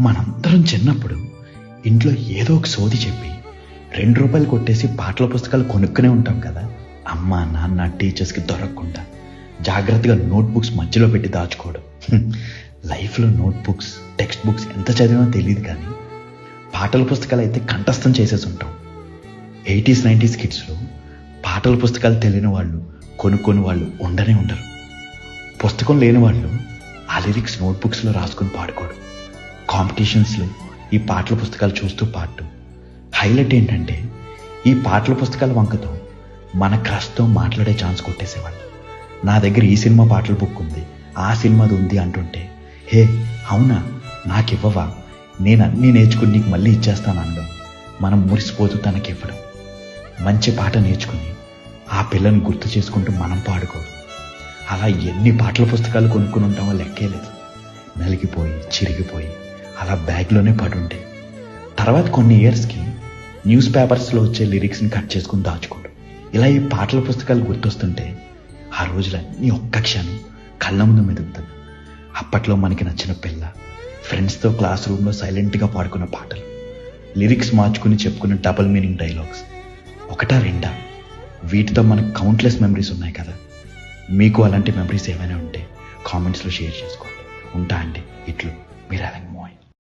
మనందరం చిన్నప్పుడు ఇంట్లో ఏదో ఒక సోది చెప్పి ₹2 కొట్టేసి పాటల పుస్తకాలు కొనుక్కునే ఉంటాం కదా. అమ్మ నాన్న టీచర్స్కి దొరకకుండా జాగ్రత్తగా నోట్బుక్స్ మధ్యలో పెట్టి దాచుకోవడం. లైఫ్లో నోట్బుక్స్ టెక్స్ట్ బుక్స్ ఎంత చదివినా తెలియదు, కానీ పాటల పుస్తకాలు అయితే కంఠస్థం చేసేసి ఉంటాం. 80s 90s కిడ్స్లో పాటల పుస్తకాలు తెలియని వాళ్ళు కొనుక్కొని వాళ్ళు ఉండనే ఉండరు. పుస్తకం లేని వాళ్ళు ఆ లిరిక్స్ నోట్బుక్స్లో రాసుకొని పాడుకోవడం, కాంపిటీషన్స్లో ఈ పాటల పుస్తకాలు చూస్తూ పాడటం. హైలైట్ ఏంటంటే ఈ పాటల పుస్తకాల వంకతో మన క్రష్తో మాట్లాడే ఛాన్స్ కొట్టేసేవాళ్ళు. నా దగ్గర ఈ సినిమా పాటల బుక్ ఉంది, ఆ సినిమాది ఉంది అంటుంటే, హే అవునా నాకు ఇవ్వవా, నేను అన్నీ నేర్చుకుని నీకు మళ్ళీ ఇచ్చేస్తాను అనడం, మనం మురిసిపోతూ తనకి ఇవ్వడం. మంచి పాట నేర్చుకుని ఆ పిల్లని గుర్తు చేసుకుంటూ మనం పాడుకోవడం. అలా ఎన్ని పాటల పుస్తకాలు కొనుక్కుని ఉంటామో లెక్కే లేదు. నలిగిపోయి చిరిగిపోయి అలా బ్యాగ్లోనే పడుంటాయి. తర్వాత కొన్ని ఇయర్స్కి న్యూస్ పేపర్స్లో వచ్చే లిరిక్స్ని కట్ చేసుకుని దాచుకోవడం. ఇలా ఈ పాటల పుస్తకాలు గుర్తొస్తుంటే ఆ రోజులన్నీ ఒక్క క్షణం కళ్ళ ముందు మెదుగుతుంది. అప్పట్లో మనకి నచ్చిన పిల్ల, ఫ్రెండ్స్తో క్లాస్ రూమ్లో సైలెంట్గా పాడుకున్న పాటలు, లిరిక్స్ మార్చుకుని చెప్పుకున్న డబుల్ మీనింగ్ డైలాగ్స్, ఒకటా రెండా, వీటితో మనకు కౌంట్లెస్ మెమరీస్ ఉన్నాయి కదా. మీకు అలాంటి మెమరీస్ ఏమైనా ఉంటే కామెంట్స్లో షేర్ చేసుకోండి. ఉంటా అండి, ఇట్లు మీరు